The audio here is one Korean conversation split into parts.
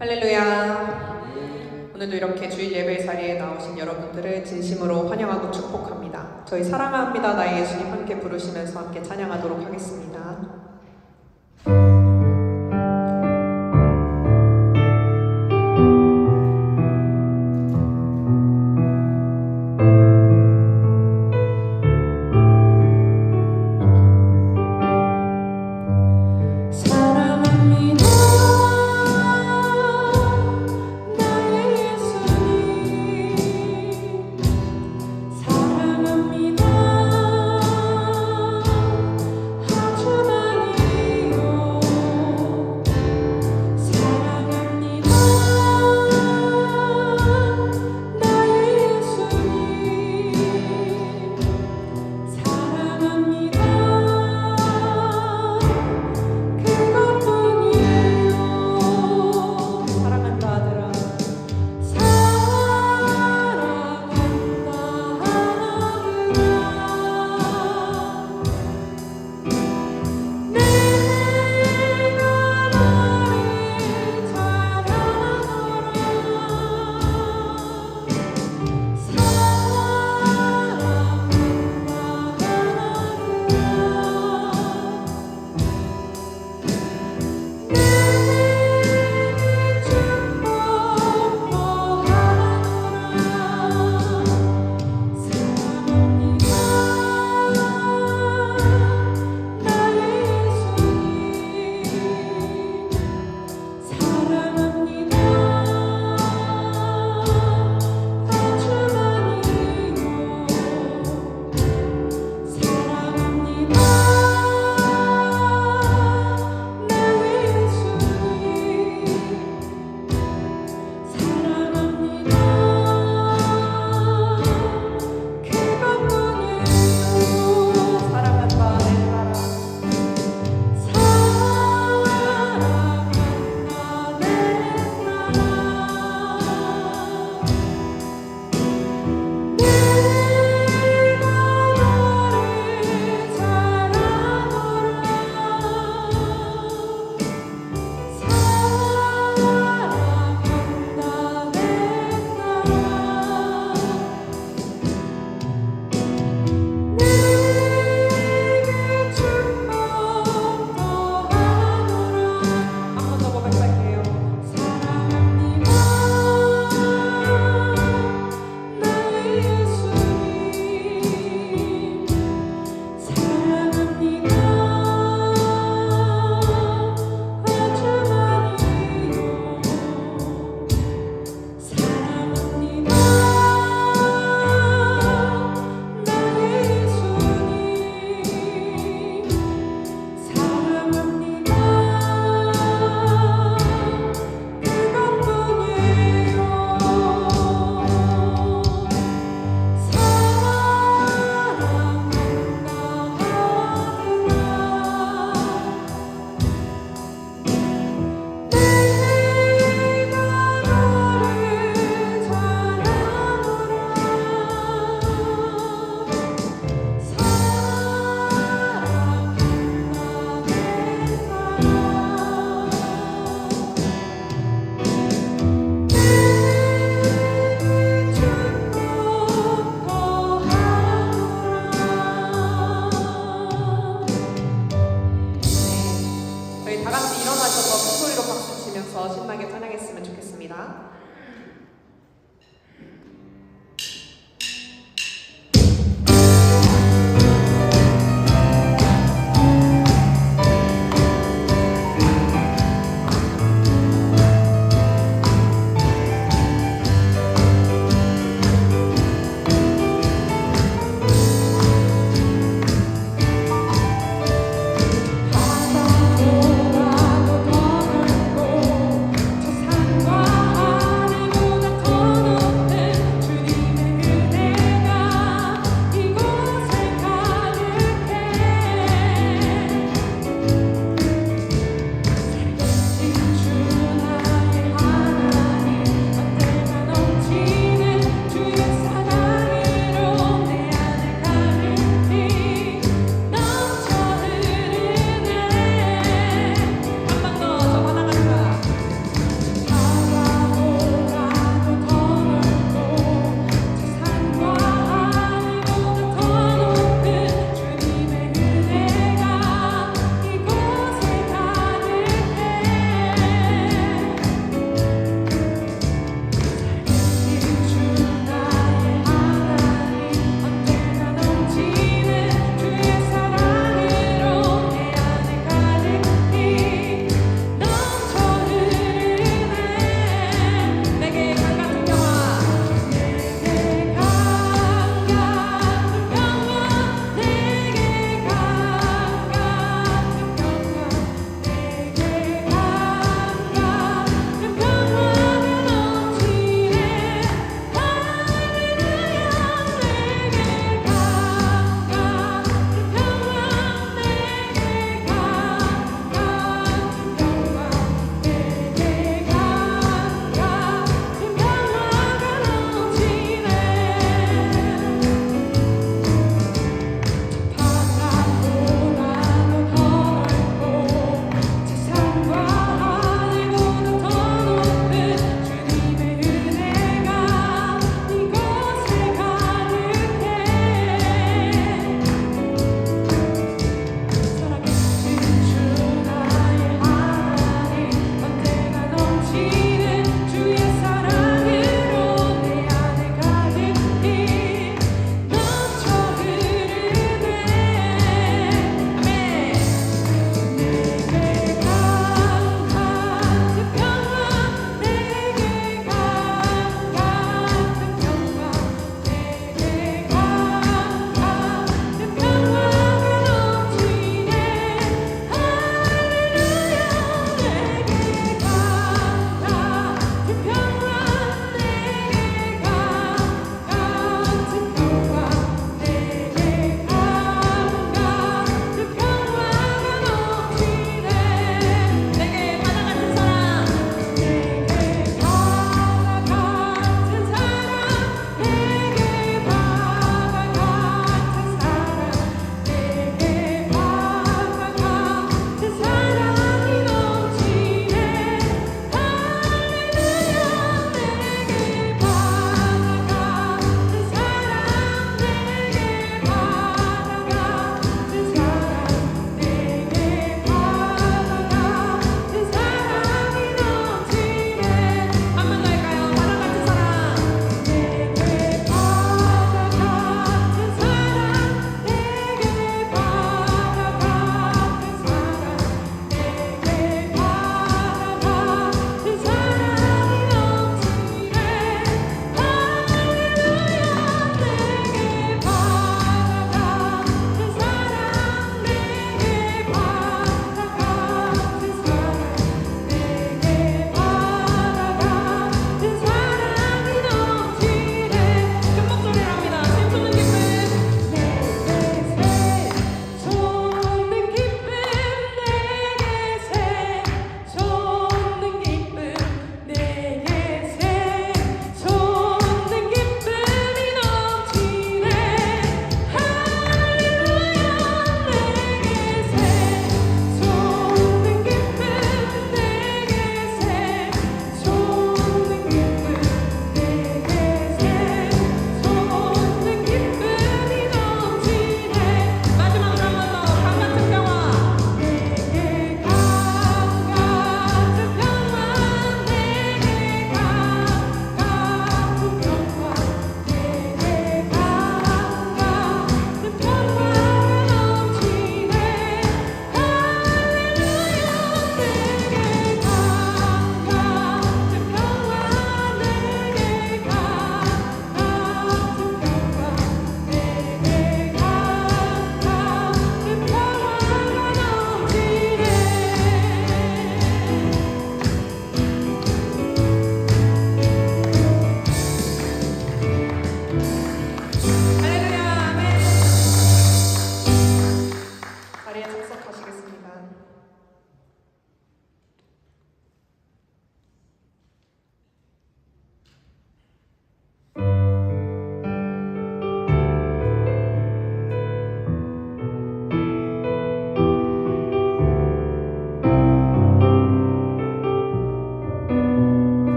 할렐루야. 오늘도 이렇게 주일 예배 자리에 나오신 여러분들을 진심으로 환영하고 축복합니다. 저희 사랑합니다 나의 예수님 함께 부르시면서 함께 찬양하도록 하겠습니다. 신나게 찬양했으면 좋겠습니다. 바다로 가도 더 넓고 저 산과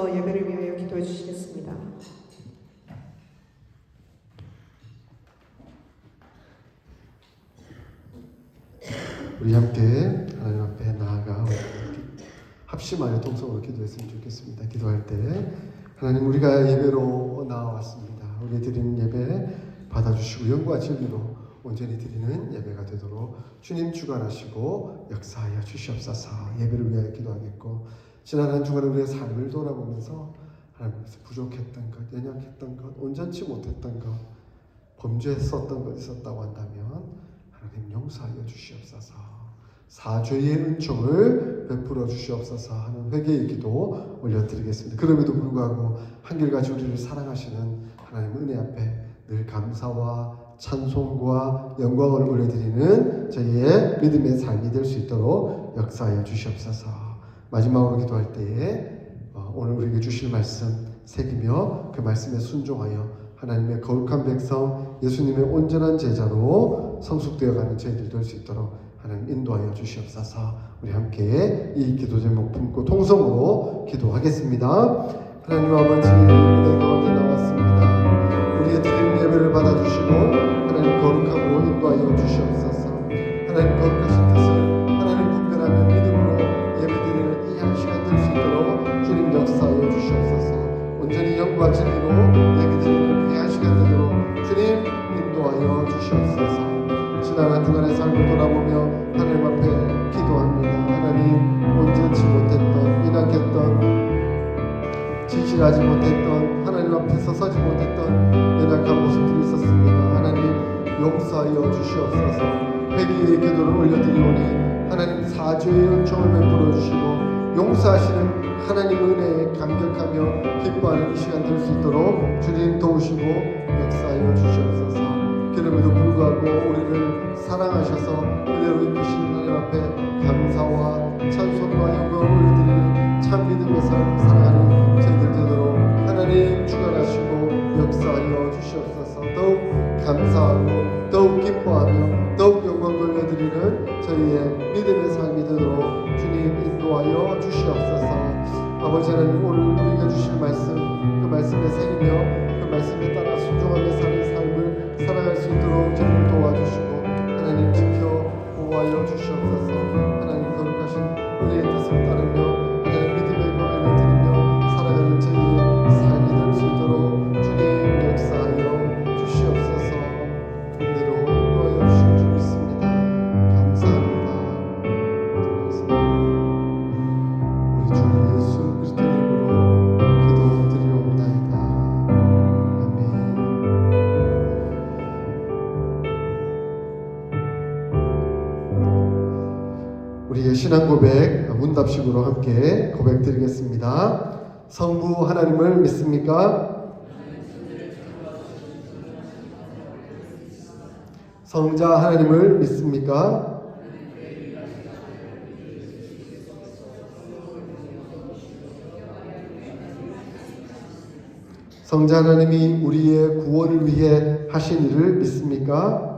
일어나셔서 예배를 위하여 기도해 주시겠습니다. 우리 함께 하나님 앞에 나아가 합심하여 통성으로 기도했으면 좋겠습니다. 기도할 때 하나님, 우리가 예배로 나와왔습니다. 우리 드리는 예배 받아주시고 영과 진리로 온전히 드리는 예배가 되도록 주님 주관하시고 역사하여 주시옵소서. 예배를 위하여 기도하겠고, 지난 한 주간 우리의 삶을 돌아보면서 하나님께서 부족했던 것, 연약했던 것, 온전치 못했던 것, 범죄했었던 것 있었다고 한다면 하나님 용서하여 주시옵소서. 사죄의 은총을 베풀어 주시옵소서 하는 회개의 기도 올려드리겠습니다. 그럼에도 불구하고 한결같이 우리를 사랑하시는 하나님 은혜 앞에 늘 감사와 찬송과 영광을 올려드리는 저희의 믿음의 삶이 될 수 있도록 역사하여 주시옵소서. 마지막으로 기도할 때에 오늘 우리에게 주실 말씀 새기며 그 말씀에 순종하여 하나님의 거룩한 백성, 예수님의 온전한 제자로 성숙되어가는 저희들 될 수 있도록 하나님 인도하여 주시옵소서. 우리 함께 이 기도 제목 품고 통성으로 기도하겠습니다. 하나님 아버지, 은혜 가운데 나왔습니다. 우리의 드리는 예배를 받아주시고 하나님 거룩함으로 인도하여 주시옵소서. 하나님 거룩하신 뜻을 하나님 분별하며 믿음으로 예배드리는 이 한 시간 될 수 있도록 주님 역사하여 주시옵소서. 온전히 영과 진리로 예배드리는 그 한 시간 되도록 주님 인도하여 주시옵소서. 지난 한 주간의 삶을 돌아보며 하나님 앞에 기도합니다. 하나님, 온전치 못했던, 미약했던, 진실하지 못했던, 하나님 앞에 서서지 못했던 연약한 모습들이 있었습니다. 하나님 용서하여 주시옵소서. 회개의 기도를 올려드리오니 하나님 사죄의 은총을 베풀어 주시고 용서하시는 하나님 은혜에 감격하며 기뻐하는 이 시간 될 수 있도록 주님 도우시고 역사하여 주시옵소서. 그럼에도 불구하고 우리를 사랑하셔서 은혜로 이끄시는 하나님 앞에 감사와 찬송과 영광을 올려드리는 참 믿음의 삶을 살아가는 저희들 되도록 하나님 주관하시고 역사하여 주시옵소서. 더욱 감사하고 더욱 기뻐하며 더욱 영광 돌려드리는 저희의 믿음의 삶이 되도록 주님 인도하여 주시옵소서. 아버지 하나님, 오늘 우리가 주실 말씀, 그 말씀에 새기며 그 말씀에 따라 순종하며 사는 삶을 살아갈 수 있도록 저희를 도와주시고 하나님 지켜 보호하여 주시옵소서. 하나님 거룩하신 우리의 뜻을 따르며 하나님 믿음의 고백을 드리며 살아가는 저희의 삶이 될 수 있도록 주님 역사하여 주시옵소서. 은혜로 인도하여 주실 줄 믿습니다. 감사합니다. 우리 주 예수 그리스도 이름으로 기도드리옵나이다. 아멘. 우리의 신앙 고백 문답식으로 함께 고백 드리겠습니다. 성부 하나님을 믿습니까? 성자 하나님을 믿습니까? 성자 하나님이 우리의 구원을 위해 하신 일을 믿습니까?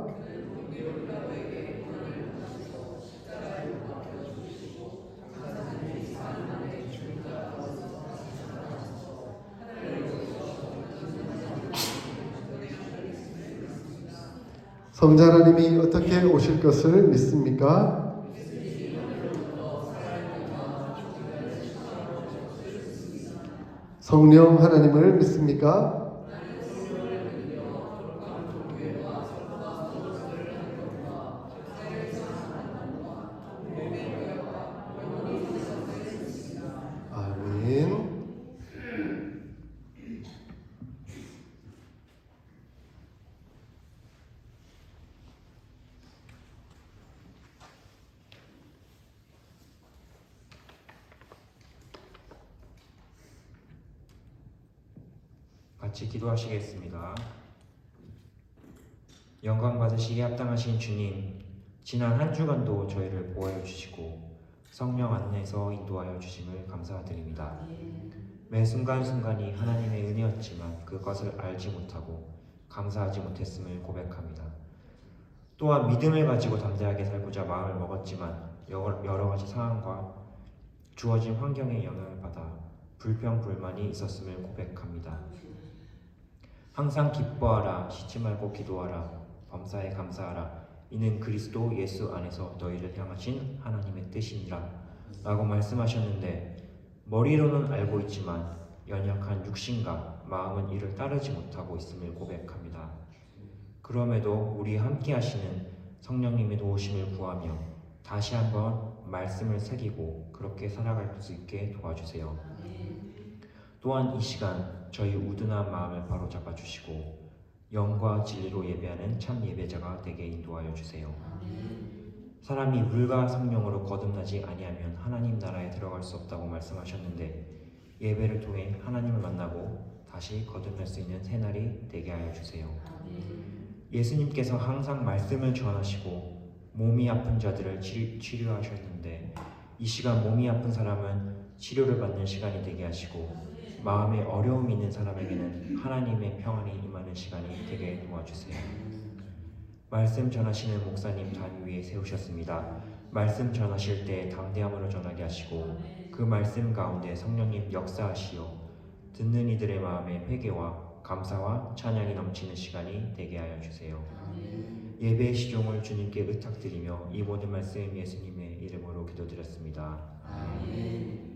성자 하나님이 어떻게 오실 것을 믿습니까? 성령 하나님을 믿습니까? 아멘. 같이 기도하시겠습니다. 영광 받으시기에 합당하신 주님, 지난 한 주간도 저희를 보호해 주시고 성령 안내서 인도하여 주심을 감사드립니다. 매 순간순간이 하나님의 은혜였지만 그것을 알지 못하고 감사하지 못했음을 고백합니다. 또한 믿음을 가지고 담대하게 살고자 마음을 먹었지만 여러 가지 상황과 주어진 환경에 영향을 받아 불평 불만이 있었음을 고백합니다. 항상 기뻐하라, 쉬지 말고 기도하라, 범사에 감사하라. 이는 그리스도 예수 안에서 너희를 향하신 하나님의 뜻이니라 라고 말씀하셨는데, 머리로는 알고 있지만 연약한 육신과 마음은 이를 따르지 못하고 있음을 고백합니다. 그럼에도 우리 함께 하시는 성령님의 도우심을 구하며 다시 한번 말씀을 새기고 그렇게 살아갈 수 있게 도와주세요. 또한 이 시간 저희 우둔한 마음을 바로잡아 주시고 영과 진리로 예배하는 참 예배자가 되게 인도하여 주세요. 사람이 물과 성령으로 거듭나지 아니하면 하나님 나라에 들어갈 수 없다고 말씀하셨는데, 예배를 통해 하나님을 만나고 다시 거듭날 수 있는 새날이 되게 하여 주세요. 예수님께서 항상 말씀을 전하시고 몸이 아픈 자들을 치료하셨는데, 이 시간 몸이 아픈 사람은 치료를 받는 시간이 되게 하시고 마음에 어려움이 있는 사람에게는 하나님의 평안이 임하는 시간이 되게 도와주세요. 말씀 전하시는 목사님 단 위에 세우셨습니다. 말씀 전하실 때 담대함으로 전하게 하시고 그 말씀 가운데 성령님 역사하시어 듣는 이들의 마음에 회개와 감사와 찬양이 넘치는 시간이 되게 하여 주세요. 예배의 시종을 주님께 의탁드리며 이 모든 말씀 예수님의 이름으로 기도드렸습니다. 아멘.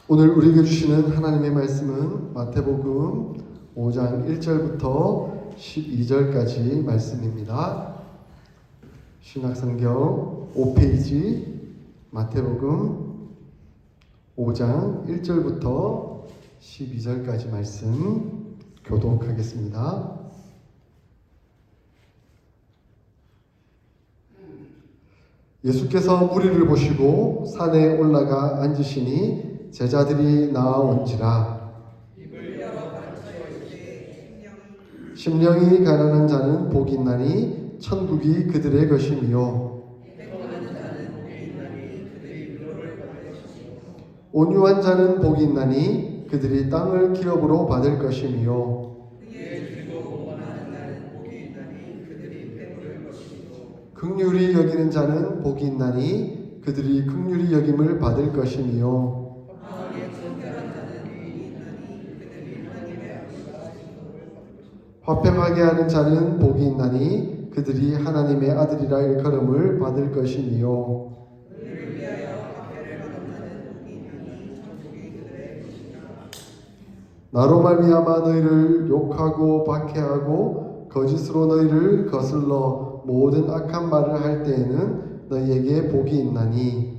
오늘 우리에게 주시는 하나님의 말씀은 마태복음 5장 1절부터 12절까지 말씀입니다. 신약성경 5페이지 마태복음 5장 1절부터 12절까지 말씀 교독하겠습니다. 예수께서 무리를 보시고 산에 올라가 앉으시니 제자들이 나아온지라. 심령이 가난한 자는 복이 있나니 천국이 그들의 것이며, 온유한 자는 복이 있나니 그들이 땅을 기업으로 받을 것이며, 긍휼히 여기는 자는 복이 있나니 그들이 긍휼히 여김을 받을 것이며, 화평하게 하는 자는 복이 있나니 그들이 하나님의 아들이라 일컬음을 받을 것이며, 나로 말미암아 너희를 욕하고 박해하고 거짓으로 너희를 거슬러 모든 악한 말을 할 때에는 너희에게 복이 있나니,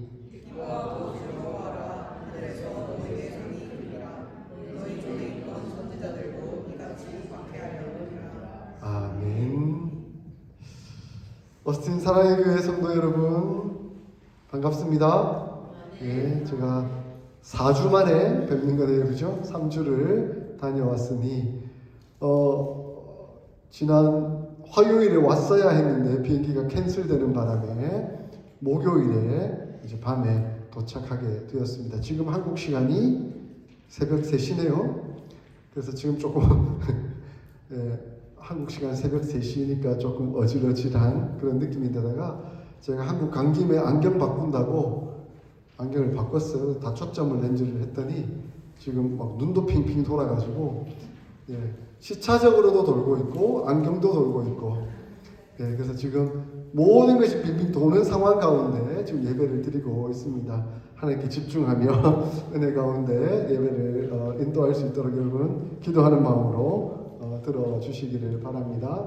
아멘. 어스틴 사랑의 교회 성도 여러분, 반갑습니다. 예, 제가 4주 만에 뵙는 거네요, 그죠? 3주를 다녀왔으니 지난 화요일에 왔어야 했는데 비행기가 캔슬되는 바람에 목요일에 이제 밤에 도착하게 되었습니다. 지금 한국 시간이 새벽 3시네요. 그래서 지금 조금 예, 한국 시간 새벽 3시니까 조금 어질어질한 그런 느낌인데다가 제가 한국 간 김에 안경 바꾼다고 안경을 바꿨어요. 다 초점을 렌즈를 했더니 지금 막 눈도 핑핑 돌아가지고 예, 시차적으로도 돌고 있고 안경도 돌고 있고 예, 그래서 지금 모든 것이 빙빙 도는 상황 가운데 지금 예배를 드리고 있습니다. 하나님께 집중하며 은혜 가운데 예배를 인도할 수 있도록 여러분 기도하는 마음으로 들어주시기를 바랍니다.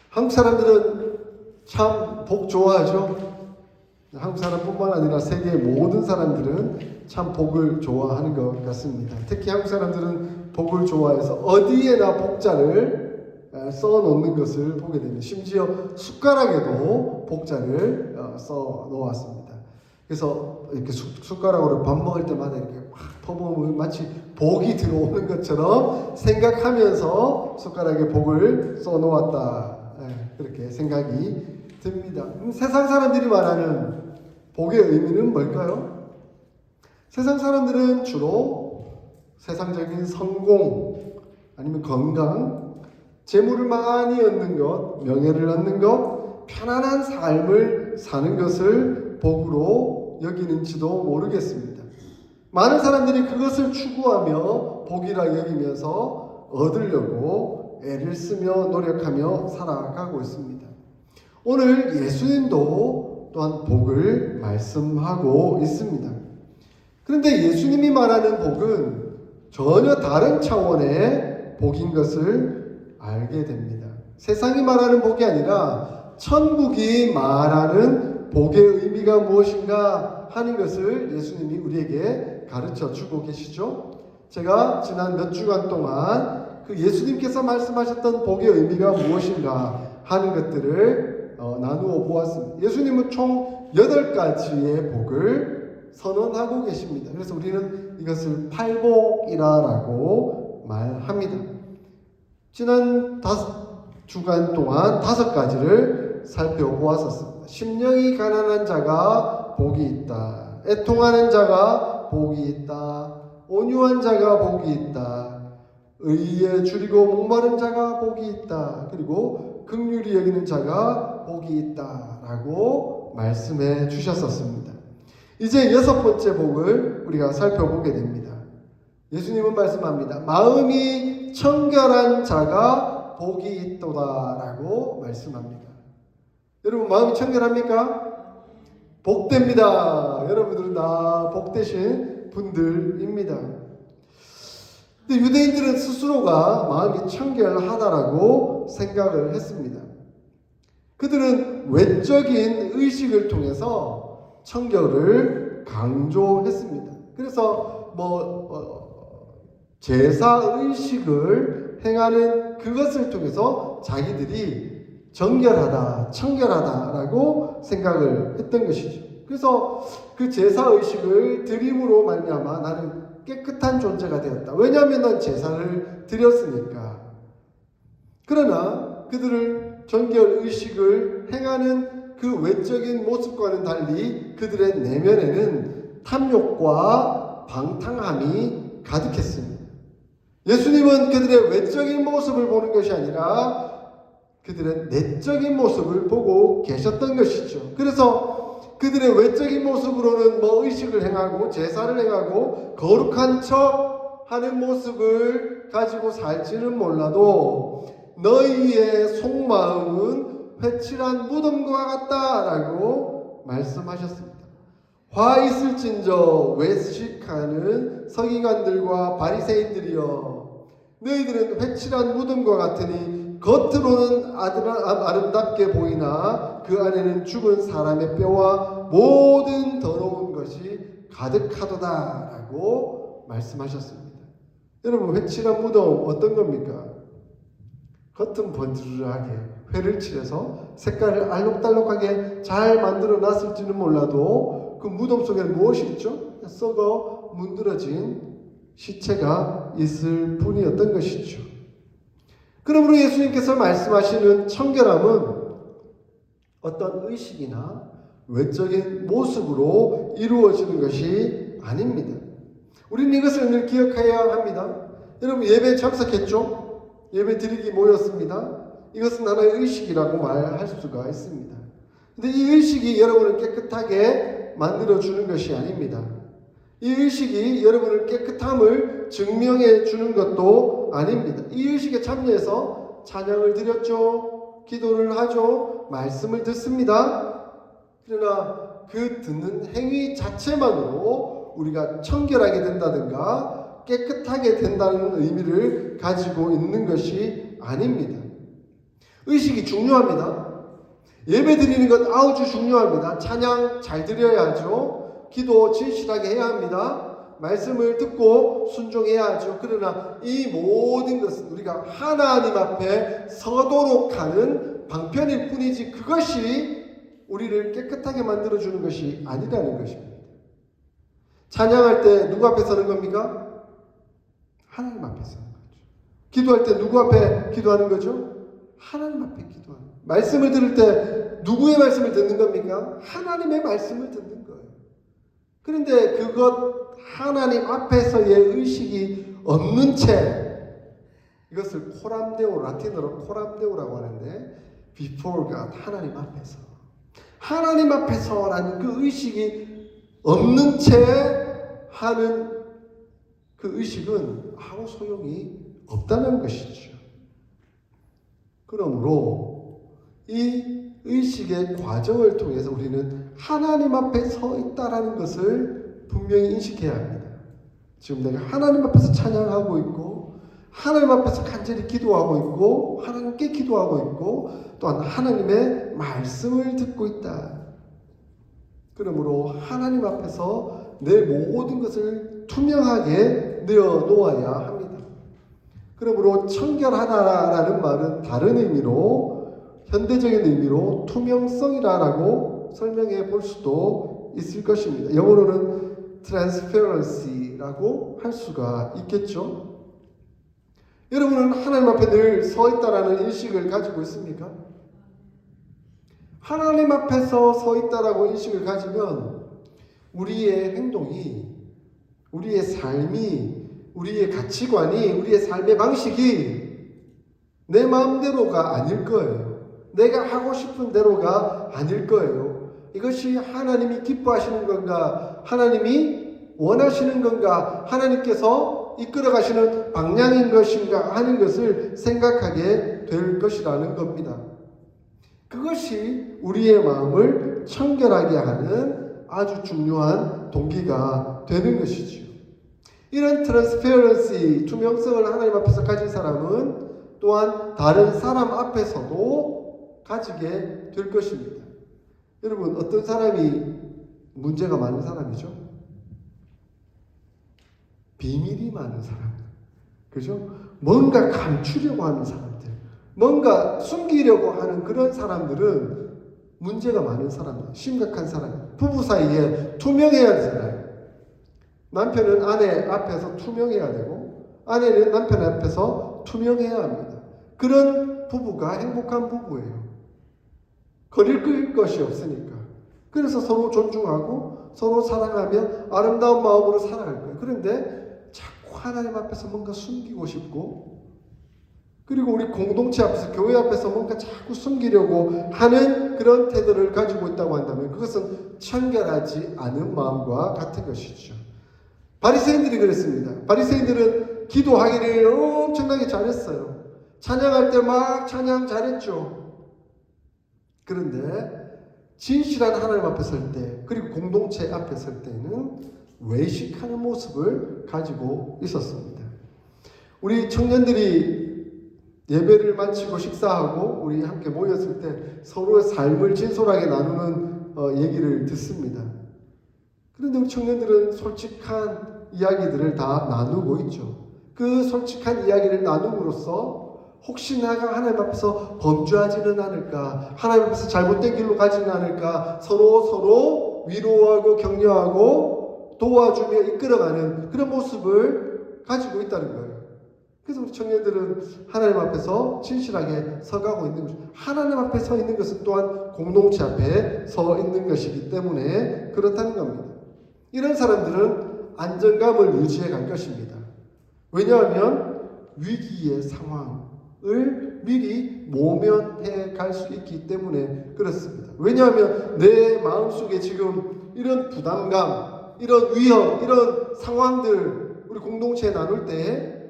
한국 사람들은 참 복 좋아하죠. 한국 사람뿐만 아니라 세계의 모든 사람들은 참 복을 좋아하는 것 같습니다. 특히 한국 사람들은 복을 좋아해서 어디에나 복자를 써놓는 것을 보게 됩니다. 심지어 숟가락에도 복자를 써 놓았습니다. 그래서 이렇게 숟가락으로 밥 먹을 때마다 이렇게 막 퍼부으면 마치 복이 들어오는 것처럼 생각하면서 숟가락에 복을 써 놓았다. 그렇게 생각이 듭니다. 세상 사람들이 말하는 복의 의미는 뭘까요? 세상 사람들은 주로 세상적인 성공, 아니면 건강, 재물을 많이 얻는 것, 명예를 얻는 것, 편안한 삶을 사는 것을 복으로 여기는지도 모르겠습니다. 많은 사람들이 그것을 추구하며 복이라 여기면서 얻으려고 애를 쓰며 노력하며 살아가고 있습니다. 오늘 예수님도 또한 복을 말씀하고 있습니다. 그런데 예수님이 말하는 복은 전혀 다른 차원의 복인 것을 알게 됩니다. 세상이 말하는 복이 아니라 천국이 말하는 복의 의미가 무엇인가 하는 것을 예수님이 우리에게 가르쳐 주고 계시죠. 제가 지난 몇 주간 동안 그 예수님께서 말씀하셨던 복의 의미가 무엇인가 하는 것들을 나누어 보았습니다. 예수님은 총 8가지의 복을 선언하고 계십니다. 그래서 우리는 이것을 팔복이라고 말합니다. 지난 5주간 동안 5가지를 살펴보았었습니다. 심령이 가난한 자가 복이 있다. 애통하는 자가 복이 있다. 온유한 자가 복이 있다. 의에 줄이고 목마른 자가 복이 있다. 그리고 긍휼히 여기는 자가 복이 있다. 라고 말씀해 주셨었습니다. 이제 6번째 복을 우리가 살펴보게 됩니다. 예수님은 말씀합니다. 마음이 청결한 자가 복이 있도다. 라고 말씀합니다. 여러분 마음이 청결합니까? 복됩니다. 여러분들은 다 복되신 분들입니다. 근데 유대인들은 스스로가 마음이 청결하다라고 생각을 했습니다. 그들은 외적인 의식을 통해서 청결을 강조했습니다. 그래서 제사 의식을 행하는 그것을 통해서 자기들이 정결하다, 청결하다라고 생각을 했던 것이죠. 그래서 그 제사 의식을 드림으로 말미암아 나는 깨끗한 존재가 되었다. 왜냐하면 난 제사를 드렸으니까. 그러나 그들을 정결 의식을 행하는 그 외적인 모습과는 달리 그들의 내면에는 탐욕과 방탕함이 가득했습니다. 예수님은 그들의 외적인 모습을 보는 것이 아니라 그들의 내적인 모습을 보고 계셨던 것이죠. 그래서 그들의 외적인 모습으로는 의식을 행하고 제사를 행하고 거룩한 척 하는 모습을 가지고 살지는 몰라도 너희의 속마음은 회칠한 무덤과 같다라고 말씀하셨습니다. 화 있을진저 외식하는 서기관들과 바리새인들이여, 너희들은 회칠한 무덤과 같으니 겉으로는 아름답게 보이나 그 안에는 죽은 사람의 뼈와 모든 더러운 것이 가득하도다 라고 말씀하셨습니다. 여러분 회칠한 무덤 어떤 겁니까? 겉은 번지르르하게 회를 칠해서 색깔을 알록달록하게 잘 만들어 놨을지는 몰라도 그 무덤 속에는 무엇이 있죠? 썩어 문드러진 시체가 있을 뿐이었던 것이죠. 그러므로 예수님께서 말씀하시는 청결함은 어떤 의식이나 외적인 모습으로 이루어지는 것이 아닙니다. 우리는 이것을 늘 기억해야 합니다. 여러분 예배에 참석했죠? 예배 드리기 모였습니다. 이것은 하나의 의식이라고 말할 수가 있습니다. 근데 이 의식이 여러분을 깨끗하게 만들어주는 것이 아닙니다. 이 의식이 여러분을 깨끗함을 증명해 주는 것도 아닙니다. 이 의식에 참여해서 찬양을 드렸죠. 기도를 하죠. 말씀을 듣습니다. 그러나 그 듣는 행위 자체만으로 우리가 청결하게 된다든가 깨끗하게 된다는 의미를 가지고 있는 것이 아닙니다. 의식이 중요합니다. 예배 드리는 것 아주 중요합니다. 찬양 잘 드려야 하죠. 기도 진실하게 해야 합니다. 말씀을 듣고 순종해야 하죠. 그러나 이 모든 것은 우리가 하나님 앞에 서도록 하는 방편일 뿐이지 그것이 우리를 깨끗하게 만들어주는 것이 아니라는 것입니다. 찬양할 때 누구 앞에 서는 겁니까? 하나님 앞에 서는 거죠. 기도할 때 누구 앞에 기도하는 거죠? 하나님 앞에 기도하는 거예요. 말씀을 들을 때 누구의 말씀을 듣는 겁니까? 하나님의 말씀을 듣는 거예요. 그런데 그것 하나님 앞에서의 의식이 없는 채 이것을 코람데오, 라틴어로 코람데오라고 하는데 before God, 하나님 앞에서라는 그 의식이 없는 채 하는 그 의식은 아무 소용이 없다는 것이죠. 그러므로 이 의식의 과정을 통해서 우리는 하나님 앞에 서 있다라는 것을 분명히 인식해야 합니다. 지금 내가 하나님 앞에서 찬양하고 있고 하나님 앞에서 간절히 기도하고 있고 하나님께 기도하고 있고 또한 하나님의 말씀을 듣고 있다. 그러므로 하나님 앞에서 내 모든 것을 투명하게 내어놓아야 합니다. 그러므로 청결하다라는 말은 다른 의미로 현대적인 의미로 투명성이라고 설명해 볼 수도 있을 것입니다. 영어로는 transparency라고 할 수가 있겠죠. 여러분은 하나님 앞에 늘 서 있다라는 인식을 가지고 있습니까? 하나님 앞에서 서 있다라고 인식을 가지면 우리의 행동이, 우리의 삶이, 우리의 가치관이, 우리의 삶의 방식이 내 마음대로가 아닐 거예요. 내가 하고 싶은 대로가 아닐 거예요. 이것이 하나님이 기뻐하시는 건가? 하나님이 원하시는 건가? 하나님께서 이끌어 가시는 방향인 것인가 하는 것을 생각하게 될 것이라는 겁니다. 그것이 우리의 마음을 청결하게 하는 아주 중요한 동기가 되는 것이죠. 이런 트랜스페런시, 투명성을 하나님 앞에서 가진 사람은 또한 다른 사람 앞에서도 가지게 될 것입니다. 여러분, 어떤 사람이 문제가 많은 사람이죠? 비밀이 많은 사람, 그죠? 뭔가 감추려고 하는 사람들, 뭔가 숨기려고 하는 그런 사람들은 문제가 많은 사람, 심각한 사람. 부부 사이에 투명해야 되잖아요. 남편은 아내 앞에서 투명해야 되고 아내는 남편 앞에서 투명해야 합니다. 그런 부부가 행복한 부부예요. 거릴 것이 없으니까. 그래서 서로 존중하고 서로 사랑하며 아름다운 마음으로 살아갈 거예요. 그런데 자꾸 하나님 앞에서 뭔가 숨기고 싶고 그리고 우리 공동체 앞에서 교회 앞에서 뭔가 자꾸 숨기려고 하는 그런 태도를 가지고 있다고 한다면 그것은 청결하지 않은 마음과 같은 것이죠. 바리새인들이 그랬습니다. 바리새인들은 기도하기를 엄청나게 잘했어요. 찬양할 때 막 찬양 잘했죠. 그런데 진실한 하나님 앞에 설 때, 그리고 공동체 앞에 설 때는 외식하는 모습을 가지고 있었습니다. 우리 청년들이 예배를 마치고 식사하고 우리 함께 모였을 때 서로의 삶을 진솔하게 나누는 얘기를 듣습니다. 그런데 우리 청년들은 솔직한 이야기들을 다 나누고 있죠. 그 솔직한 이야기를 나눔으로써 혹시 내가 하나님 앞에서 범죄하지는 않을까, 하나님 앞에서 잘못된 길로 가지는 않을까, 서로 위로하고 격려하고 도와주며 이끌어가는 그런 모습을 가지고 있다는 거예요. 그래서 우리 청년들은 하나님 앞에서 진실하게 서가고 있는 것이죠. 하나님 앞에 서 있는 것은 또한 공동체 앞에 서 있는 것이기 때문에 그렇다는 겁니다. 이런 사람들은 안정감을 유지해 갈 것입니다. 왜냐하면 위기의 상황을 미리 모면해 갈 수 있기 때문에 그렇습니다. 왜냐하면 내 마음속에 지금 이런 부담감, 이런 위험, 이런 상황들 우리 공동체에 나눌 때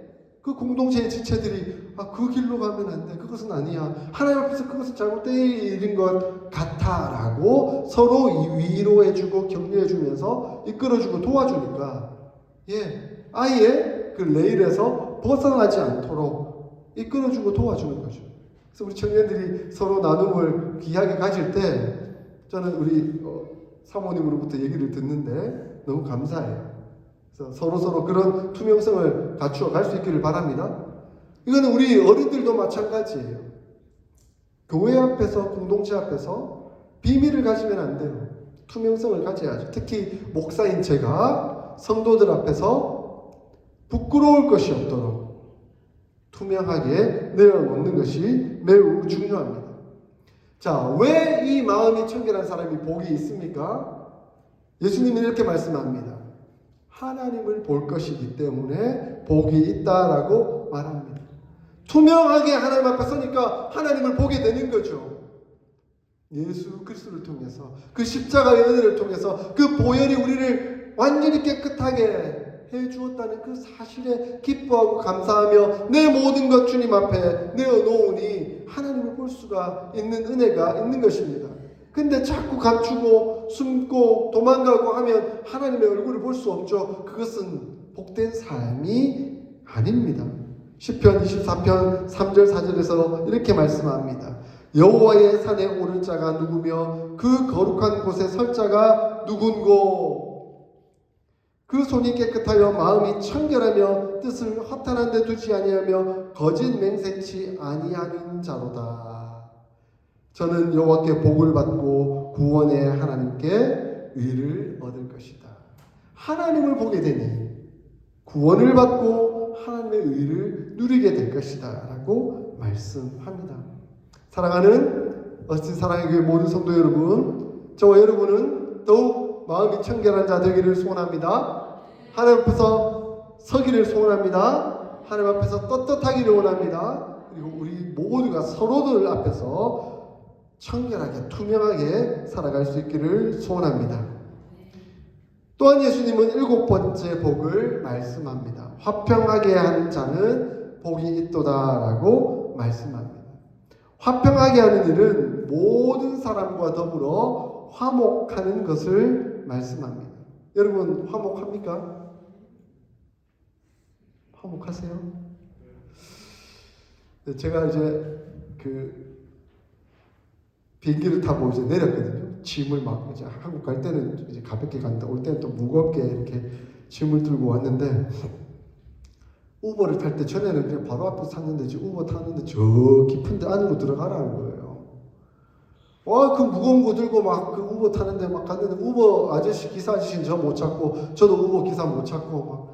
그 공동체의 지체들이 그 길로 가면 안 돼. 그것은 아니야. 하나님 앞에서 그것은 잘못된 일인 것 같아 라고 서로 위로해주고 격려해주면서 이끌어주고 도와주니까 아예 그 레일에서 벗어나지 않도록 이끌어주고 도와주는 거죠. 그래서 우리 청년들이 서로 나눔을 귀하게 가질 때 저는 우리 사모님으로부터 얘기를 듣는데 너무 감사해요. 서로 그런 투명성을 갖추어 갈 수 있기를 바랍니다. 이거는 우리 어른들도 마찬가지예요. 교회 앞에서, 공동체 앞에서 비밀을 가지면 안 돼요. 투명성을 가져야죠. 특히 목사인 제가 성도들 앞에서 부끄러울 것이 없도록 투명하게 내어놓는 것이 매우 중요합니다. 자, 왜 이 마음이 청결한 사람이 복이 있습니까? 예수님은 이렇게 말씀합니다. 하나님을 볼 것이기 때문에 복이 있다라고 말합니다. 투명하게 하나님 앞에 서니까 하나님을 보게 되는 거죠. 예수 그리스도를 통해서, 그 십자가의 은혜를 통해서 그 보혈이 우리를 완전히 깨끗하게 해주었다는 그 사실에 기뻐하고 감사하며 내 모든 것 주님 앞에 내어놓으니 하나님을 볼 수가 있는 은혜가 있는 것입니다. 근데 자꾸 감추고 숨고 도망가고 하면 하나님의 얼굴을 볼 수 없죠. 그것은 복된 삶이 아닙니다. 시편 24편 3절 4절에서 이렇게 말씀합니다. 여호와의 산에 오를 자가 누구며 그 거룩한 곳에 설 자가 누군고. 그 손이 깨끗하여 마음이 청결하며 뜻을 허탄한 데 두지 아니하며 거짓 맹세치 아니하는 자로다. 저는 여호와께 복을 받고 구원의 하나님께 의를 얻을 것이다. 하나님을 보게 되니 구원을 받고 하나님의 의를 누리게 될 것이다 라고 말씀합니다. 사랑하는 어스틴 사랑의 교회 모든 성도 여러분, 저와 여러분은 더욱 마음이 청결한 자 되기를 소원합니다. 하나님 앞에서 서기를 소원합니다. 하나님 앞에서 떳떳하기를 원합니다. 그리고 우리 모두가 서로들 앞에서 청결하게 투명하게 살아갈 수 있기를 소원합니다. 또한 예수님은 7번째 복을 말씀합니다. 화평하게 하는 자는 복이 있도다라고 말씀합니다. 화평하게 하는 일은 모든 사람과 더불어 화목하는 것을 말씀합니다. 여러분 화목합니까? 화목하세요? 제가 이제 비행기를 타고 이제 내렸거든요. 짐을 막 이제 한국 갈 때는 이제 가볍게 간다, 올 때는 또 무겁게 이렇게 짐을 들고 왔는데, 우버를 탈 때 전에는 그냥 바로 앞에 탔는데 지금 우버 탔는데 저 깊은 데 안으로 들어가라는 거예요. 와, 그 무거운 거 들고 막 그 우버 타는데 막 갔는데 우버 아저씨, 기사 아저씨는 저 못 찾고 저도 우버 기사 못 찾고 막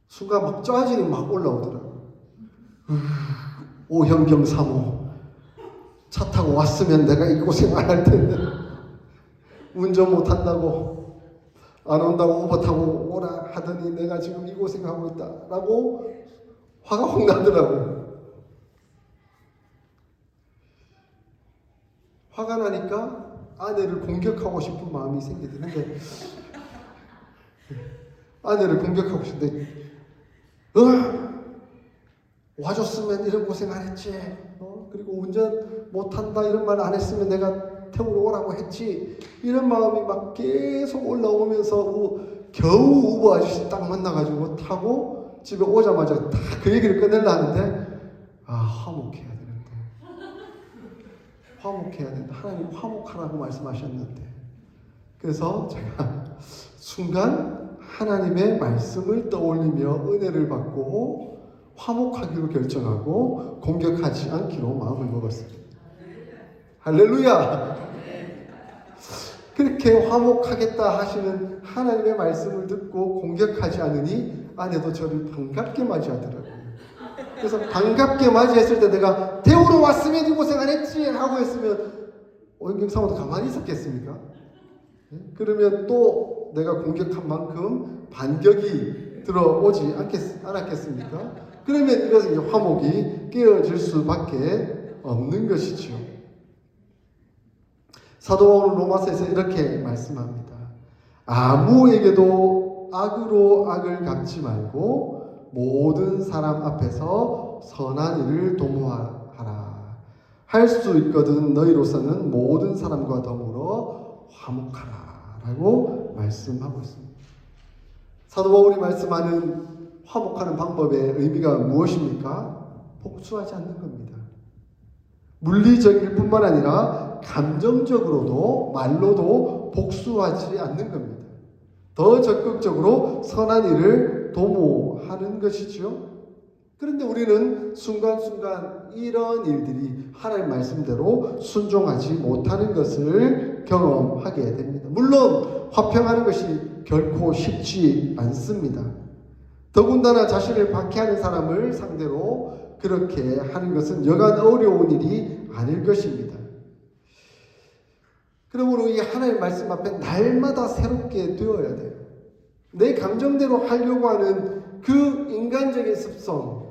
순간 막 짜증이 막 올라오더라고요. 오형경 3호 차 타고 왔으면 내가 이 고생 안 할 텐데 운전 못 한다고 안 온다고 우버 타고 오라 하더니 내가 지금 이 고생하고 있다라고 화가 확 나더라고요. 화가 나니까 아내를 공격하고 싶은 마음이 생기는데 아내를 공격하고 싶은데 와줬으면 이런 고생 안 했지. 그리고 운전 못한다 이런 말 안 했으면 내가 태우러 오라고 했지. 이런 마음이 막 계속 올라오면서 겨우 우버 아저씨 딱 만나가지고 타고 집에 오자마자 다 그 얘기를 꺼내려 하는데 화목해야 되는데 화목해야 된다. 하나님 화목하라고 말씀하셨는데 그래서 제가 순간 하나님의 말씀을 떠올리며 은혜를 받고 화목하기로 결정하고 공격하지 않기로 마음을 먹었습니다. 할렐루야! 그렇게 화목하겠다 하시는 하나님의 말씀을 듣고 공격하지 않으니 아내도 저를 반갑게 맞이하더라고요. 그래서 반갑게 맞이했을 때 내가 태우러 왔으면 이 고생 안 했지 하고 했으면 오영경 사모도 가만히 있었겠습니까? 그러면 또 내가 공격한 만큼 반격이 들어오지 않았겠습니까? 그러면 이것은 이제 화목이 깨어질 수밖에 없는 것이죠. 사도 바울은 로마서에서 이렇게 말씀합니다. 아무에게도 악으로 악을 갚지 말고 모든 사람 앞에서 선한 일을 도모하라. 할 수 있거든 너희로서는 모든 사람과 더불어 화목하라 라고 말씀하고 있습니다. 사도 바울이 말씀하는 화목하는 방법의 의미가 무엇입니까? 복수하지 않는 겁니다. 물리적일 뿐만 아니라 감정적으로도 말로도 복수하지 않는 겁니다. 더 적극적으로 선한 일을 도모하는 것이죠. 그런데 우리는 순간순간 이런 일들이 하나님 말씀대로 순종하지 못하는 것을 경험하게 됩니다. 물론 화평하는 것이 결코 쉽지 않습니다. 더군다나 자신을 박해하는 사람을 상대로 그렇게 하는 것은 여간 어려운 일이 아닐 것입니다. 그러므로 이 하나님의 말씀 앞에 날마다 새롭게 되어야 돼요. 내 감정대로 하려고 하는 그 인간적인 습성,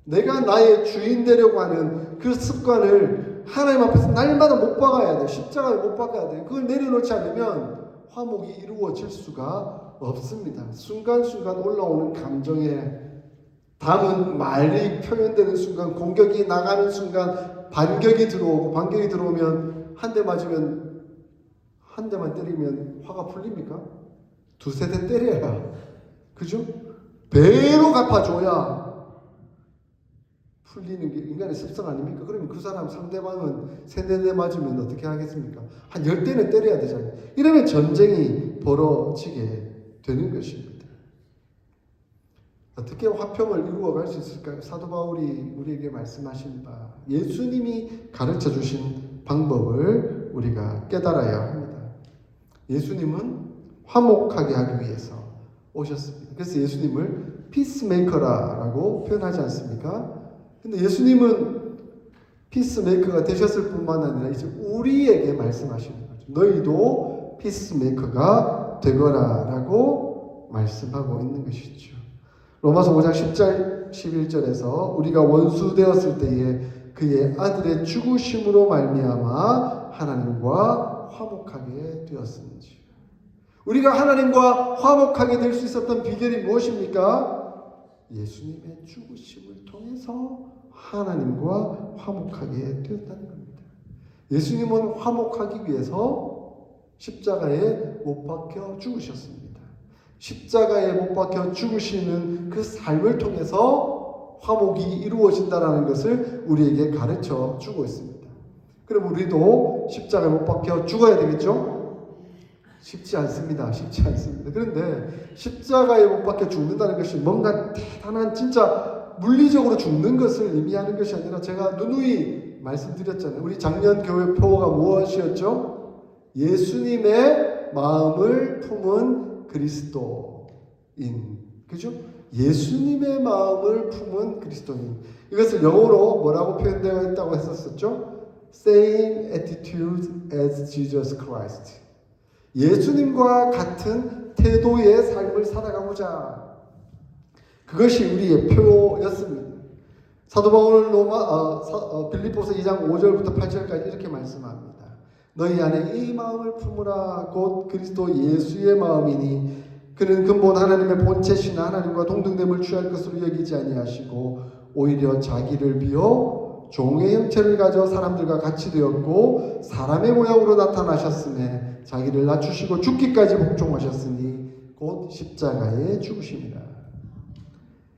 내가 나의 주인 되려고 하는 그 습관을 하나님 앞에서 날마다 못 박아야 돼요. 십자가에 못 박아야 돼요. 그걸 내려놓지 않으면 화목이 이루어질 수가 없습니다. 순간순간 올라오는 감정에 담은 말이 표현되는 순간, 공격이 나가는 순간 반격이 들어오고, 반격이 들어오면 한 대 맞으면, 한 대만 때리면 화가 풀립니까? 두세 대 때려야, 그죠? 배로 갚아줘야 풀리는 게 인간의 습성 아닙니까? 그러면 그 사람 상대방은 세네 대 맞으면 어떻게 하겠습니까? 한 10대는 때려야 되잖아요. 이러면 전쟁이 벌어지게 되는 것입니다. 어떻게 화평을 이루어갈 수 있을까요? 사도 바울이 우리에게 말씀하신 바, 예수님이 가르쳐 주신 방법을 우리가 깨달아야 합니다. 예수님은 화목하게 하기 위해서 오셨습니다. 그래서 예수님을 피스메이커라고 표현하지 않습니까? 근데 예수님은 피스메이커가 되셨을 뿐만 아니라 이제 우리에게 말씀하시는 거죠. 너희도 피스메이커가 되거라라고 말씀하고 있는 것이죠. 로마서 5장 10절 11절에서 우리가 원수 되었을 때에 그의 아들의 죽으심으로 말미암아 하나님과 화목하게 되었습니다. 우리가 하나님과 화목하게 될 수 있었던 비결이 무엇입니까? 예수님의 죽으심을 통해서 하나님과 화목하게 되었다는 겁니다. 예수님은 화목하기 위해서 십자가에 못 박혀 죽으셨습니다. 십자가에 못 박혀 죽으시는 그 삶을 통해서 화목이 이루어진다는 것을 우리에게 가르쳐 주고 있습니다. 그럼 우리도 십자가에 못 박혀 죽어야 되겠죠? 쉽지 않습니다. 쉽지 않습니다. 그런데 십자가에 못 박혀 죽는다는 것이 뭔가 대단한 진짜 물리적으로 죽는 것을 의미하는 것이 아니라 제가 누누이 말씀드렸잖아요. 우리 작년 교회 표어가 무엇이었죠? 예수님의 마음을 품은 그리스도인. 그죠? 예수님의 마음을 품은 그리스도인. 이것을 영어로 뭐라고 표현되어 있다고 했었죠? Same attitude as Jesus Christ. 예수님과 같은 태도의 삶을 살아가고자. 그것이 우리의 표였습니다. 사도 바울은 빌립보서 2장 5절부터 8절까지 이렇게 말씀합니다. 너희 안에 이 마음을 품으라. 곧 그리스도 예수의 마음이니 그는 근본 하나님의 본체신 하나님과 동등됨을 취할 것으로 여기지 아니하시고 오히려 자기를 비워 종의 형체를 가져 사람들과 같이 되었고 사람의 모양으로 나타나셨으며 자기를 낮추시고 죽기까지 복종하셨으니 곧 십자가에 죽으심이라.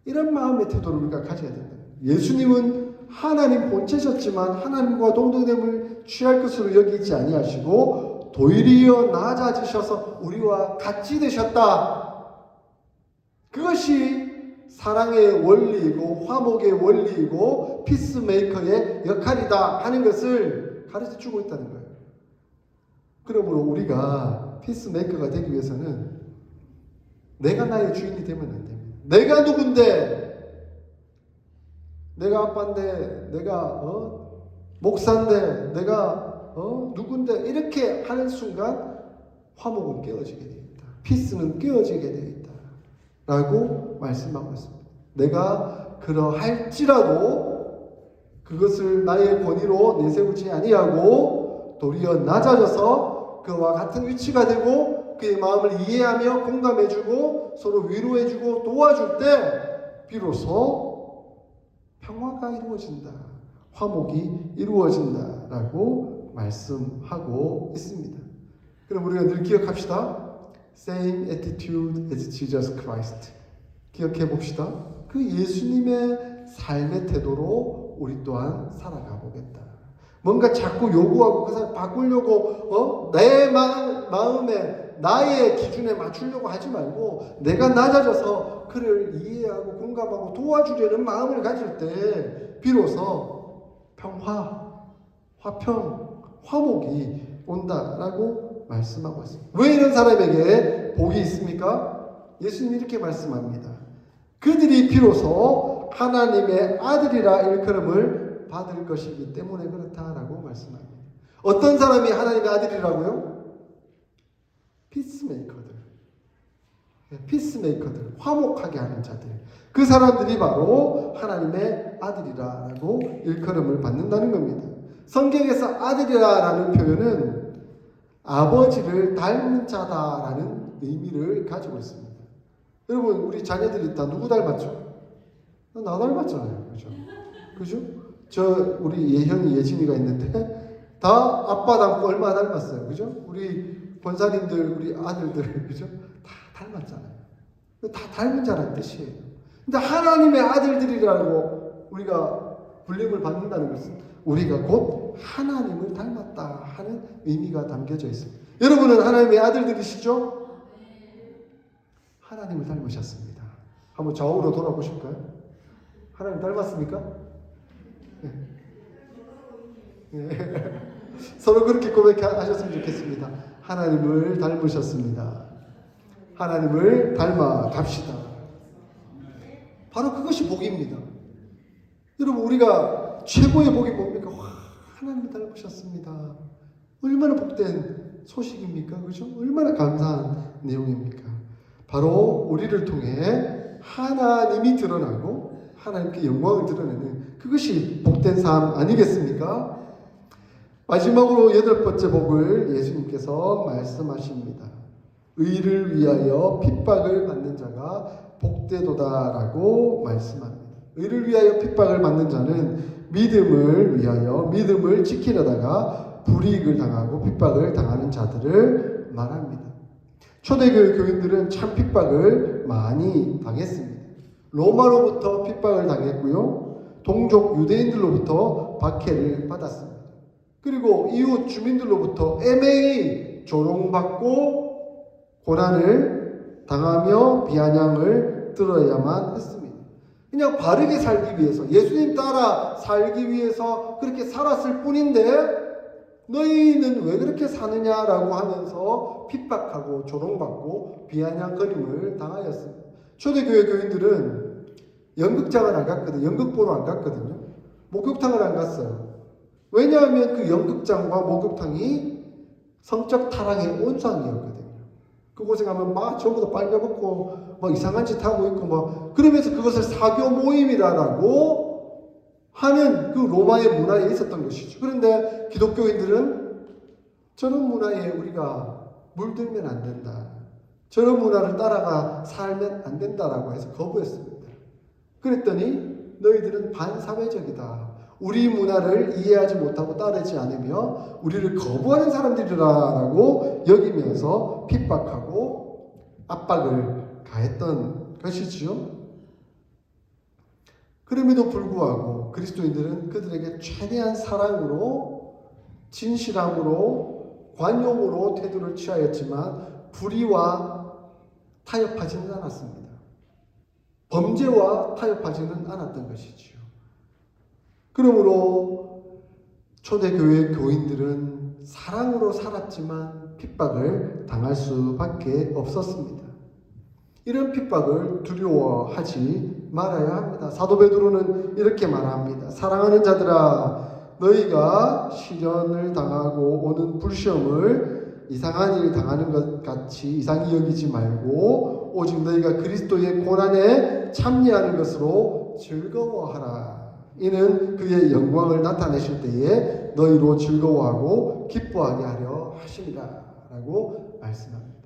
이런 마음의 태도를 우리가 가져야 된다. 예수님은 하나님 본체셨지만 하나님과 동등됨을 취할 것으로 여기지 아니하시고 도리어 낮아지셔서 우리와 같이 되셨다. 그것이 사랑의 원리이고 화목의 원리이고 피스메이커의 역할이다 하는 것을 가르쳐 주고 있다는 거예요. 그러므로 우리가 피스메이커가 되기 위해서는 내가 나의 주인이 되면 안 됩니다. 내가 누군데, 내가 아빠인데, 내가 목사인데, 내가 누군데 이렇게 하는 순간 화목은 깨어지게 되어 있다. 피스는 깨어지게 되어 있다. 라고 말씀하고 있습니다. 내가 그러할지라도 그것을 나의 권위로 내세우지 아니하고 도리어 낮아져서 그와 같은 위치가 되고 그의 마음을 이해하며 공감해주고 서로 위로해주고 도와줄 때 비로소 평화가 이루어진다. 화목이 이루어진다라고 말씀하고 있습니다. 그럼 우리가 늘 기억합시다. Same attitude as Jesus Christ. 기억해 봅시다. 그 예수님의 삶의 태도로 우리 또한 살아가 보겠다. 뭔가 자꾸 요구하고 그 사람 바꾸려고 내 마음에 나의 기준에 맞추려고 하지 말고 내가 낮아져서 그를 이해하고 공감하고 도와주려는 마음을 가질 때 비로소 평화, 화평, 화목이 온다라고 말씀하고 있습니다. 왜 이런 사람에게 복이 있습니까? 예수님이 이렇게 말씀합니다. 그들이 비로소 하나님의 아들이라 일컬음을 받을 것이기 때문에 그렇다라고 말씀합니다. 어떤 사람이 하나님의 아들이라고요? 피스메이커들. 피스메이커들, 화목하게 하는 자들. 그 사람들이 바로 하나님의 아들이라고 일컬음을 받는다는 겁니다. 성경에서 아들이라는 표현은 아버지를 닮은 자다라는 의미를 가지고 있습니다. 여러분, 우리 자녀들이 다 누구 닮았죠? 나 닮았잖아요. 그죠? 그죠? 우리 예현이, 예진이가 있는데 다 아빠 닮고 얼마나 닮았어요. 그죠? 우리 권사님들, 우리 아들들, 그죠? 다 닮았잖아요. 다 닮은 자라는 뜻이에요. 근데 하나님의 아들들이라고 우리가 불림을 받는다는 것은 우리가 곧 하나님을 닮았다 하는 의미가 담겨져 있습니다. 여러분은 하나님의 아들들이시죠? 하나님을 닮으셨습니다. 한번 좌우로 돌아보실까요? 하나님 닮았습니까? 네. 네. 서로 그렇게 고백하셨으면 좋겠습니다. 하나님을 닮으셨습니다. 하나님을 닮아 갑시다. 바로 그것이 복입니다. 여러분, 우리가 최고의 복이 뭡니까? 와, 하나님을 닮으셨습니다. 얼마나 복된 소식입니까? 그죠? 얼마나 감사한 내용입니까? 바로 우리를 통해 하나님이 드러나고 하나님께 영광을 드러내는 그것이 복된 삶 아니겠습니까? 마지막으로 8번째 복을 예수님께서 말씀하십니다. 의를 위하여 핍박을 받는 자가 복되도다라고 말씀합니다. 의를 위하여 핍박을 받는 자는 믿음을 위하여 믿음을 지키려다가 불이익을 당하고 핍박을 당하는 자들을 말합니다. 초대교회 교인들은 참 핍박을 많이 당했습니다. 로마로부터 핍박을 당했고요. 동족 유대인들로부터 박해를 받았습니다. 그리고 이웃 주민들로부터 애매히 조롱받고 고난을 당하며 비아냥을 들어야만 했습니다. 그냥 바르게 살기 위해서, 예수님 따라 살기 위해서 그렇게 살았을 뿐인데 너희는 왜 그렇게 사느냐라고 하면서 핍박하고 조롱받고 비아냥거림을 당하였습니다. 초대교회 교인들은 연극장을 안 갔거든요. 연극 보러 안 갔거든요. 목욕탕을 안 갔어요. 왜냐하면 그 연극장과 목욕탕이 성적 타락의 온상이었거든요. 그곳에 가면 막 전부 다 빨개벗고 막 이상한 짓 하고 있고 막 그러면서 그것을 사교 모임이라고 하는 그 로마의 문화에 있었던 것이죠. 그런데 기독교인들은 저런 문화에 우리가 물들면 안 된다. 저런 문화를 따라가 살면 안 된다라고 해서 거부했습니다. 그랬더니 너희들은 반사회적이다. 우리 문화를 이해하지 못하고 따르지 않으며 우리를 거부하는 사람들이라고 여기면서 핍박하고 압박을 가했던 것이지요. 그럼에도 불구하고 그리스도인들은 그들에게 최대한 사랑으로 진실함으로 관용으로 태도를 취하였지만 불의와 타협하지는 않았습니다. 범죄와 타협하지는 않았던 것이지요. 그러므로 초대교회 교인들은 사랑으로 살았지만 핍박을 당할 수밖에 없었습니다. 이런 핍박을 두려워하지 말아야 합니다. 사도 베드로는 이렇게 말합니다. 사랑하는 자들아, 너희가 시련을 당하고 오는 불시험을 이상한 일 당하는 것 같이 이상히 여기지 말고 오직 너희가 그리스도의 고난에 참여하는 것으로 즐거워하라. 이는 그의 영광을 나타내실 때에 너희로 즐거워하고 기뻐하게 하려 하심이라 라고 말씀합니다.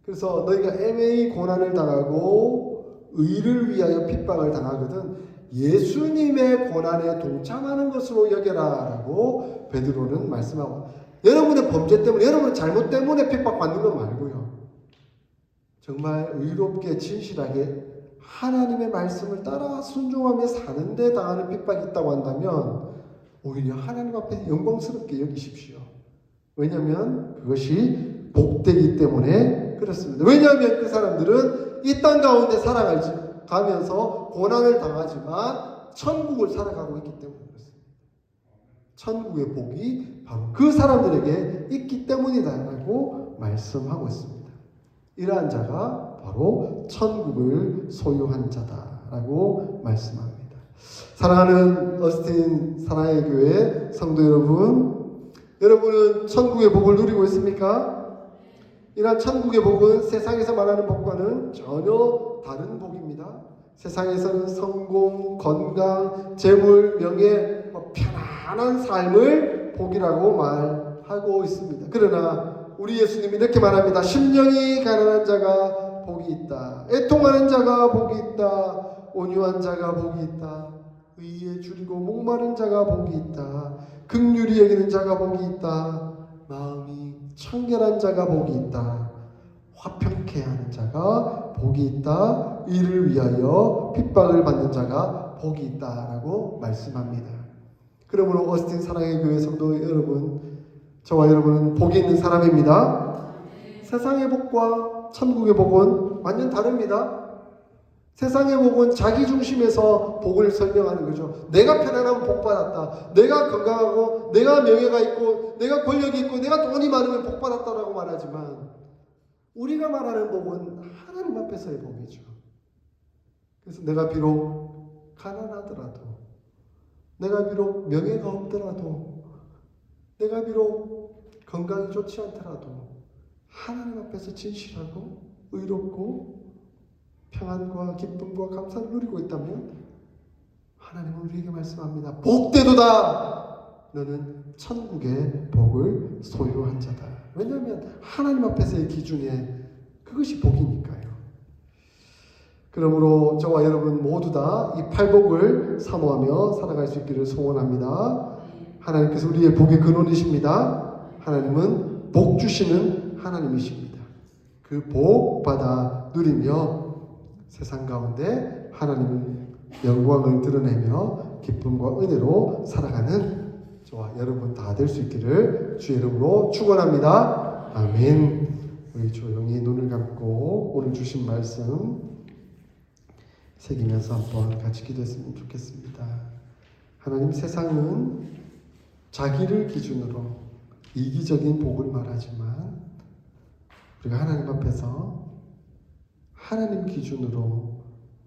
그래서 너희가 애매히 고난을 당하고 의를 위하여 핍박을 당하거든 예수님의 고난에 동참하는 것으로 여겨라 라고 베드로는 말씀하고, 여러분의 범죄 때문에, 여러분의 잘못 때문에 핍박받는 거 말고요, 정말 의롭게 진실하게 하나님의 말씀을 따라 순종하며 사는데 당하는 핍박이 있다고 한다면 오히려 하나님 앞에 영광스럽게 여기십시오. 왜냐하면 그것이 복되기 때문에 그렇습니다. 왜냐하면 그 사람들은 이 땅 가운데 살아가면서 고난을 당하지만 천국을 살아가고 있기 때문에 그렇습니다. 천국의 복이 바로 그 사람들에게 있기 때문이다라고 말씀하고 있습니다. 이러한 자가 바로 천국을 소유한 자다라고 말씀합니다. 사랑하는 어스틴 사랑의 교회 성도 여러분, 여러분은 천국의 복을 누리고 있습니까? 이러한 천국의 복은 세상에서 말하는 복과는 전혀 다른 복입니다. 세상에서는 성공, 건강, 재물, 명예, 편안한 삶을 복이라고 말하고 있습니다. 그러나 우리 예수님이 이렇게 말합니다. 심령이 가난한 자가 복이 있다. 애통하는 자가 복이 있다. 온유한 자가 복이 있다. 의에 줄이고 목마른 자가 복이 있다. 긍휼히 여기는 자가 복이 있다. 마음이 청결한 자가 복이 있다. 화평케 하는 자가 복이 있다. 이를 위하여 핍박을 받는 자가 복이 있다라고 말씀합니다. 그러므로 어스틴 사랑의 교회 성도 여러분, 저와 여러분은 복이 있는 사람입니다. 세상의 복과 천국의 복은 완전 다릅니다. 세상의 복은 자기 중심에서 복을 설명하는 거죠. 내가 편안하면 복 받았다. 내가 건강하고 내가 명예가 있고 내가 권력이 있고 내가 돈이 많으면 복 받았다라고 말하지만 우리가 말하는 복은 하나님 앞에서의 복이죠. 그래서 내가 비록 가난하더라도, 내가 비록 명예가 없더라도, 내가 비록 건강이 좋지 않더라도 하나님 앞에서 진실하고 의롭고 평안과 기쁨과 감사를 누리고 있다면 하나님은 우리에게 말씀합니다. 복되도다. 너는 천국의 복을 소유한 자다. 왜냐하면 하나님 앞에서의 기준에 그것이 복이니까요. 그러므로 저와 여러분 모두 다 이 팔복을 사모하며 살아갈 수 있기를 소원합니다. 하나님께서 우리의 복의 근원이십니다. 하나님은 복 주시는 하나님이십니다. 그 복 받아 누리며 세상 가운데 하나님 영광을 드러내며 기쁨과 은혜로 살아가는 저와 여러분 다 될 수 있기를 주의 이름으로 축원합니다. 아멘. 우리 조용히 눈을 감고 오늘 주신 말씀 새기면서 한번 같이 기도했으면 좋겠습니다. 하나님, 세상은 자기를 기준으로 이기적인 복을 말하지만 우리가 하나님 앞에서 하나님 기준으로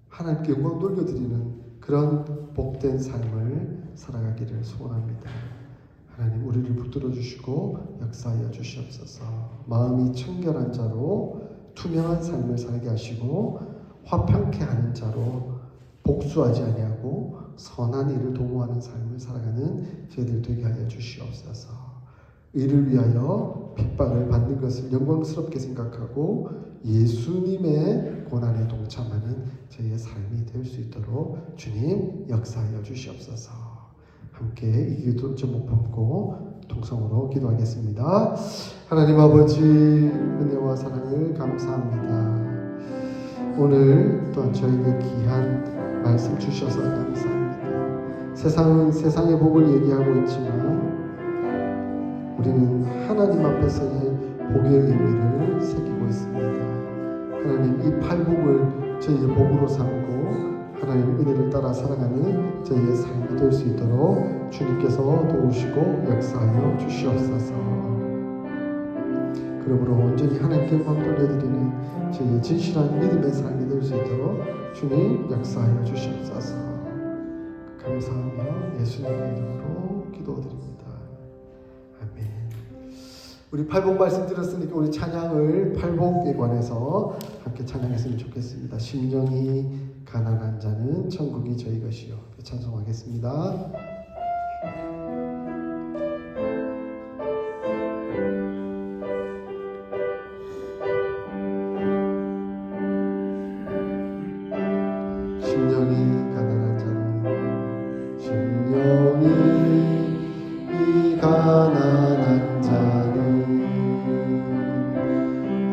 하나님께 영광 돌려드리는 그런 복된 삶을 살아가기를 소원합니다. 하나님, 우리를 붙들어 주시고 역사하여 주시옵소서. 마음이 청결한 자로 투명한 삶을 살게 하시고 화평케 하는 자로 복수하지 아니하고 선한 일을 도모하는 삶을 살아가는 저희들 되게 하여 주시옵소서. 이를 위하여 핍박을 받는 것을 영광스럽게 생각하고 예수님의 고난에 동참하는 저희의 삶이 될 수 있도록 주님 역사하여 주시옵소서. 함께 이 기도 제목 품고 통성으로 기도하겠습니다. 하나님 아버지, 은혜와 사랑을 감사합니다. 오늘 또한 저에게 귀한 말씀 주셔서 감사합니다. 세상은 세상의 복을 얘기하고 있지만 우리는 하나님 앞에서의 복의 의미를 새기고 있습니다. 하나님, 이 팔복을 저희의 복으로 삼고 하나님 은혜를 따라 살아가는 저희의 삶이 될 수 있도록 주님께서 도우시고 역사하여 주시옵소서. 그러므로 온전히 하나님께 영광 돌려드리는 저희의 진실한 믿음의 삶이 될 수 있도록 주님 역사하여 주시옵소서. 감사하며 예수님의 이름으로 기도드립니다. 아멘. 우리 팔복 말씀 드렸으니까 우리 찬양을 팔복에 관해서 함께 찬양했으면 좋겠습니다. 심령이 가난한 자는 천국이 저희 것이요. 찬송하겠습니다. 심령이 가난한 자는 심령이 가난한 자는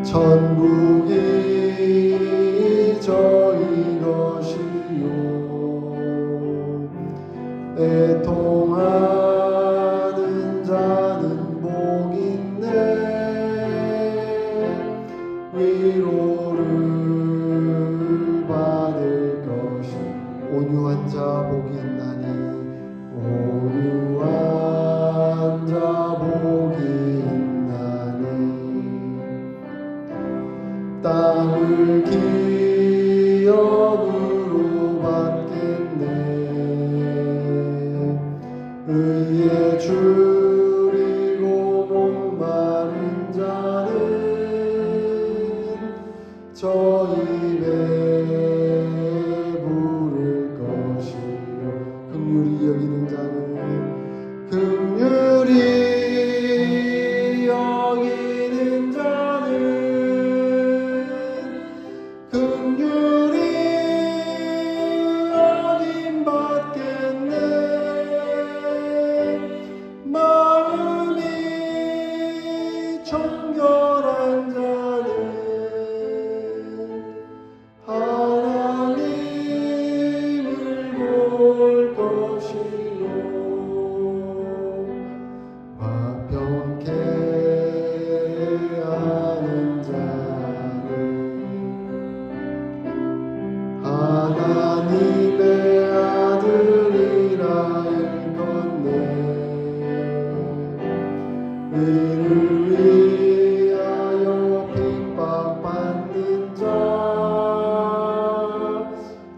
천국이 저희 것이요 애통하는 자는 복 있네 위로를 받을 것이 온유한 자 복이 있나니 온유한 자 복이 있나니 땅을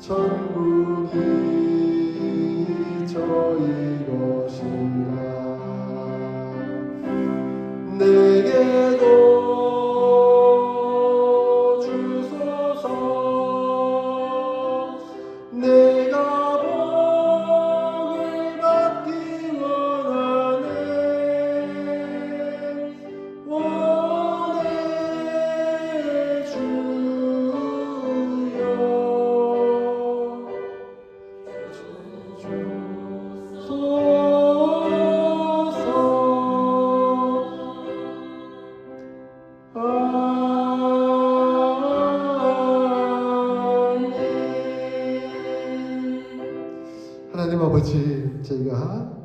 천국이 저희 것이라. 내게도 주소서. 내가 복을 받기 원하네. 원해 하나님 아버지, 저희가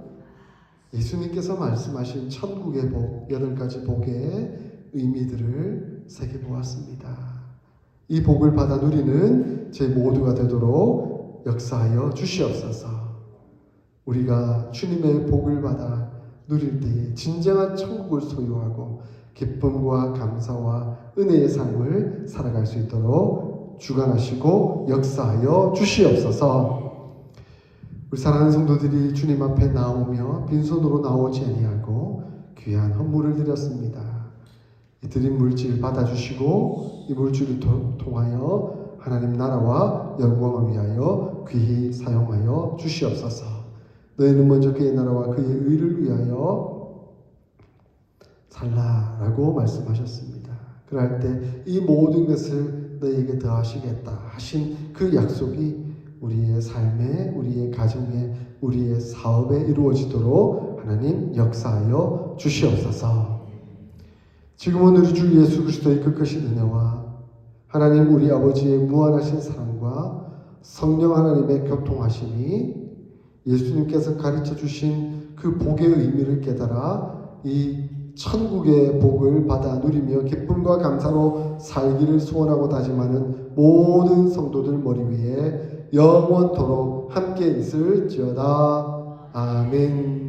예수님께서 말씀하신 천국의 복, 8가지 복의 의미들을 새겨보았습니다. 이 복을 받아 누리는 저희 모두가 되도록 역사하여 주시옵소서. 우리가 주님의 복을 받아 누릴 때에 진정한 천국을 소유하고 기쁨과 감사와 은혜의 삶을 살아갈 수 있도록 주관하시고 역사하여 주시옵소서. 우리 사랑하는 성도들이 주님 앞에 나오며 빈손으로 나오지 아니하고 귀한 헌물을 드렸습니다. 이 드린 물질 받아주시고 이 물질을 통하여 하나님 나라와 영광을 위하여 귀히 사용하여 주시옵소서. 너희는 먼저 그의 나라와 그의 의를 위하여 살라라고 말씀하셨습니다. 그럴 때 이 모든 것을 너희에게 더하시겠다 하신 그 약속이 우리의 삶에, 우리의 가정에, 우리의 사업에 이루어지도록 하나님 역사하여 주시옵소서. 지금은 우리 주 예수 그리스도의 그 크신 은혜와 하나님 우리 아버지의 무한하신 사랑과 성령 하나님의 교통하심이 예수님께서 가르쳐 주신 그 복의 의미를 깨달아 이 천국의 복을 받아 누리며 기쁨과 감사로 살기를 소원하고 다짐하는 모든 성도들 머리 위에 영원토록 함께 있을지어다. 아멘.